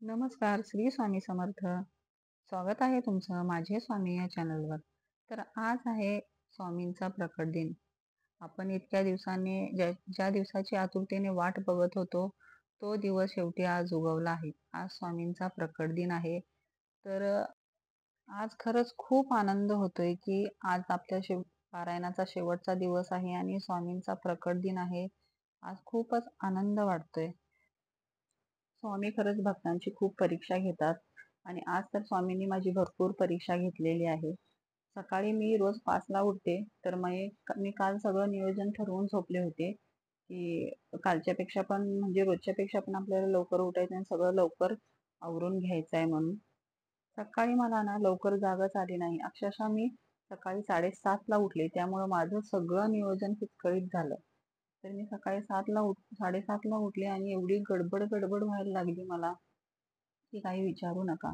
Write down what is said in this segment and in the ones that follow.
नमस्कार, श्री स्वामी समर्थ. स्वागत आहे तुमचं माझे स्वामी या चॅनलवर. तर आज आहे स्वामींचा प्रकट दिन. आपण इतक्या दिवसांनी ज्या दिवसाची आतुरतेने वाट बघत होतो, तो दिवस शेवटी आज उगवला आहे. आज स्वामींचा प्रकट दिन आहे. तर आज खरंच खूप आनंद होतोय, की आज आपल्या पारायणाचा शेवटचा दिवस आहे आणि स्वामींचा प्रकट दिन आहे. आज खूपच आनंद वाटतोय. स्वामी खरंच भक्तांची खूप परीक्षा घेतात आणि आज तर स्वामींनी माझी भरपूर परीक्षा घेतलेली आहे. सकाळी मी रोज 5ला उठते, तर मी काल सगळं नियोजन ठरवून झोपले होते, की कालच्या पेक्षा पण म्हणजे रोजच्या पेक्षा पण आपल्याला लवकर उठायचं आणि सगळं लवकर आवरून घ्यायचं आहे म्हणून. सकाळी मला ना लवकर जागच आली नाही. अक्षरशः मी सकाळी 7:30ला उठले. त्यामुळं माझं सगळं नियोजन विस्कळीत झालं. तर मी सकाळी 7:30ला उठले आणि एवढी गडबड व्हायला लागली मला, की काही विचारू नका.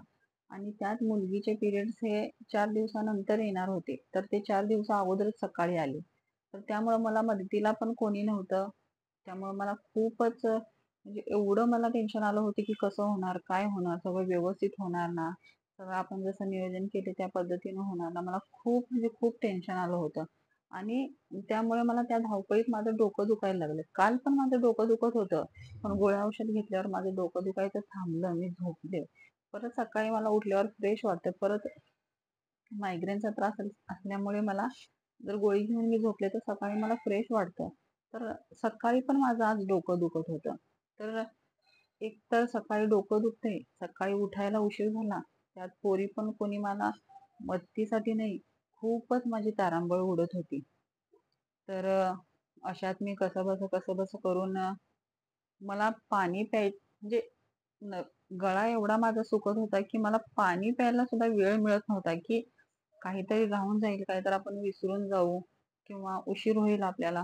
आणि त्यात मुलगीचे पिरियड्स हे 4 दिवसानंतर येणार होते. तर ते 4 दिवसा अगोदरच सकाळी आले. तर त्यामुळं मला मदतीला पण कोणी नव्हतं. त्यामुळं मला खूपच म्हणजे एवढं मला टेन्शन आलं होतं, की कसं होणार? काय होणार? सगळं व्यवस्थित होणार ना? सगळं आपण जसं नियोजन केले त्या पद्धतीनं होणार ना? मला खूप म्हणजे खूप टेन्शन आलं होतं. आणि त्यामुळे मला त्या धावपळीत माझं डोकं दुखायला लागलं. काल पण माझं डोकं दुखत होतं. पण गोळ्या औषध घेतल्यावर माझं डोकं दुखायचं थांबलं. मी झोपले. परत सकाळी मला उठल्यावर फ्रेश वाटतं. परत मायग्रेनचा त्रास असल्यामुळे मला जर गोळी घेऊन मी झोपले तर सकाळी मला फ्रेश वाटतं. तर सकाळी पण माझं आज डोकं दुखत होतं. तर एक तर सकाळी डोकं दुखतंय, सकाळी उठायला उशीर झाला. त्यात पोरी पण कोणी मला मदतीसाठी नाही, खूपच माझी तारांबळ उडत होती. तर अशात मी कसंबसं करून मला पाणी म्हणजे न गळा एवढा माझा सुकत होता, की मला पाणी प्यायला सुद्धा वेळ मिळत नव्हता, की काहीतरी राहून जाईल, काहीतरी आपण विसरून जाऊ किंवा उशीर होईल आपल्याला,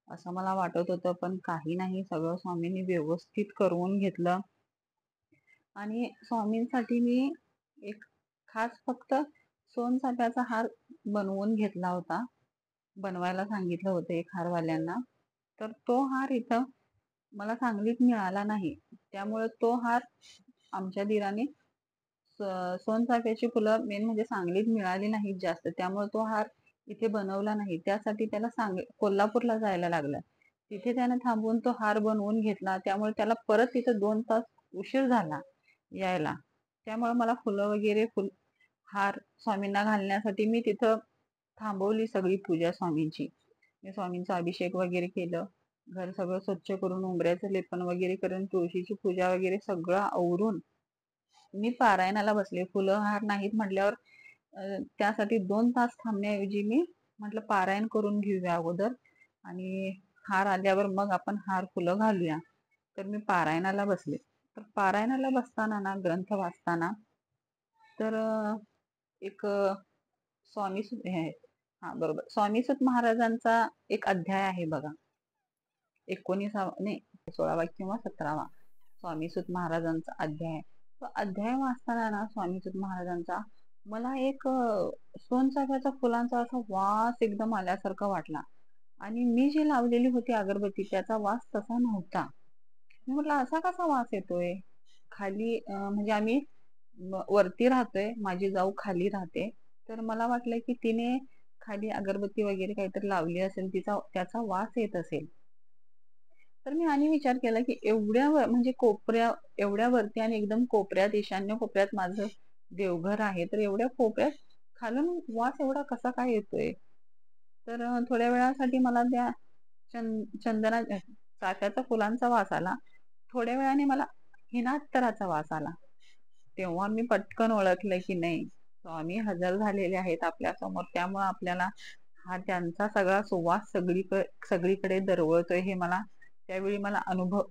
असं मला वाटत होतं. पण काही नाही, सगळं स्वामींनी व्यवस्थित करवून घेतलं. आणि स्वामींसाठी मी एक खास फक्त सोनचाफ्याचा हार बनवून घेतला होता. बनवायला सांगितलं होतं एक हारवाल्यांना. तर तो हार इथं मला सांगलीत मिळाला नाही. त्यामुळे तो हार आमच्या दीराने सोनचाफ्याची फुलं मेन म्हणजे सांगलीत मिळाली नाहीत जास्त. त्यामुळे तो हार इथे बनवला नाही. त्यासाठी त्याला कोल्हापूरला जायला लागलं. तिथे त्याने थांबून तो हार बनवून घेतला. त्यामुळे त्याला परत तिथे 2 तास उशीर झाला यायला. त्यामुळे मला फुलं वगैरे हार स्वामींना घालण्यासाठी मी तिथं थांबवली सगळी पूजा स्वामींची. मी स्वामींचा अभिषेक वगैरे केलं. घर सगळं स्वच्छ करून, उंबऱ्याचं लेपन वगैरे करून, तुळशीची पूजा वगैरे सगळं आवरून मी पारायणाला बसले. फुलं हार नाहीत म्हटल्यावर त्यासाठी 2 तास थांबण्याऐवजी मी म्हटलं पारायण करून घेऊया अगोदर आणि हार आल्यावर मग आपण हार फुलं घालूया. तर मी पारायणाला बसले. तर पारायणाला बसताना ना, ग्रंथ वाचताना तर एक स्वामी हे हां, बरोबर. स्वामीसुत महाराजांचा एक अध्याय आहे बघा. 19वा नाही 16वा किंवा 17वा स्वामीसुत महाराजांचा अध्याय. तो अध्याय वाचताना ना स्वामीसुत महाराजांचा मला एक सोनचाफ्याच्या फुलांचा असा वास एकदम आल्यासारखा वाटला आणि मी जी लावलेली होती अगरबत्ती त्याचा वास तसा नव्हता. मी म्हटलं असा कसा वास येतोय? खाली म्हणजे आम्ही वरती राहतोय, माझी जाऊ खाली राहते. तर मला वाटलं की तिने खाली अगरबत्ती वगैरे काहीतरी लावली असेल, त्याचा वास येत असेल. तर मी आणि विचार केला की म्हणजे एवढ्या वरती आणि एकदम कोपऱ्यात, ईशान्य कोपऱ्यात माझं देवघर आहे. तर एवढ्या कोपऱ्यात खालून वास एवढा कसा काय येतोय? तर थोड्या वेळासाठी मला त्या चाफ्याचा फुलांचा वास आला. थोड्या वेळाने मला हिनात्तराचा वास आला. तेव्हा मी पटकन ओळखलं की नाही, स्वामी हजर झालेले आहेत आपल्या समोर. त्यामुळे आपल्याला हा त्यांचा सगळा सुवास सगळीकडे दरवळतोय हे त्यावेळी मला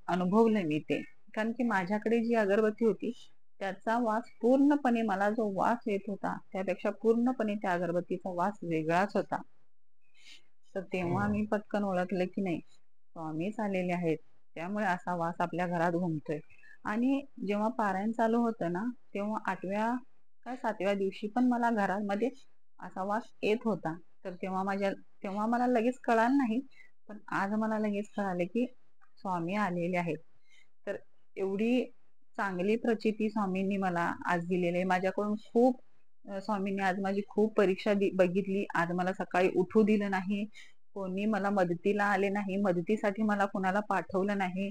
अनुभवलं मी ते. कारण की माझ्याकडे जी अगरबत्ती होती त्याचा वास पूर्णपणे, मला जो वास येत होता त्यापेक्षा पूर्णपणे त्या अगरबत्तीचा वास वेगळाच होता. तर तेव्हा मी पटकन ओळखलं की नाही, स्वामीच आलेले आहेत. त्यामुळे असा वास आपल्या घरात घुमतोय. आणि जेव्हा पारायण चालू होतं ना, तेव्हा 8व्या का 7व्या दिवशी पण मला घरामध्ये असा वास येत होता. तर तेव्हा मला लगेच कळालं नाही. पण आज मला लगेच कळालं की स्वामी आलेले आहेत. तर एवढी चांगली प्रचिती स्वामींनी मला आज दिलेली आहे. माझ्याकडून खूप स्वामींनी आज माझी खूप परीक्षा बघितली. आज मला सकाळी उठू दिलं नाही. कोणी मला मदतीला आले नाही. मदतीसाठी मला कोणाला पाठवलं नाही.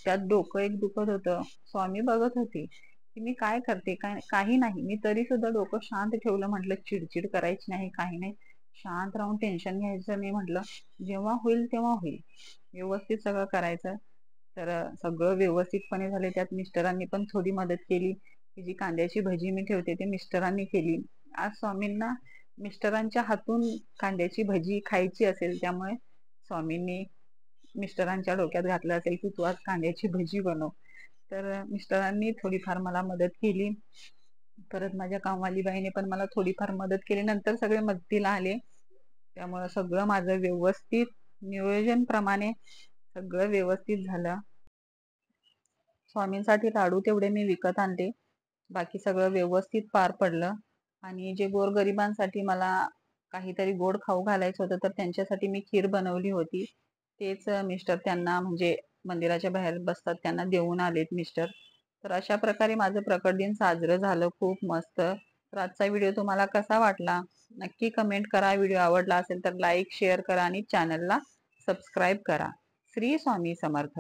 त्यात डोकं एक दुखत होतं. स्वामी बघत होते, की मी काय करते, काय काही नाही. मी तरी सुद्धा डोकं शांत ठेवलं. म्हटलं चिडचिड करायची नाही, काही नाही. शांत राहून टेन्शन घ्यायचं नाही म्हटलं. जेव्हा होईल तेव्हा होईल. व्यवस्थित सगळं करायचं. तर सगळं व्यवस्थितपणे झाले. त्यात मिस्टरांनी पण थोडी मदत केली. ही जी कांद्याची भजी मी ठेवते ते मिस्टरांनी केली. आज स्वामींना मिस्टरांच्या हातून कांद्याची भजी खायची असेल, त्यामुळे स्वामींनी मिस्टरांच्या डोक्यात घातलं असेल की तू आज कांद्याची भजी बनव. तर मिस्टरांनी थोडीफार मला मदत केली. परत माझ्या कामवाली बाईने पण मला थोडीफार मदत केली. नंतर सगळे मदतीला आले. त्यामुळे सगळं माझं व्यवस्थित नियोजन प्रमाणे सगळं व्यवस्थित झालं. स्वामींसाठी लाडू तेवढे मी विकत आणले. बाकी सगळं व्यवस्थित पार पडलं. आणि जे गोरगरिबांसाठी मला काहीतरी गोड खाऊ घालायचं होतं, तर त्यांच्यासाठी मी खीर बनवली होती. तेच मिस्टर त्यांना म्हणजे मंदिराच्या बाहेर बसतात त्यांना देऊन आलेत मिस्टर. तर अशा प्रकारे माझं प्रकट दिन साजरं झालं खूप मस्त. तर आजचा व्हिडिओ तुम्हाला कसा वाटला नक्की कमेंट करा. व्हिडिओ आवडला असेल तर लाईक शेअर करा आणि चॅनलला सबस्क्राईब करा. श्री स्वामी समर्थ.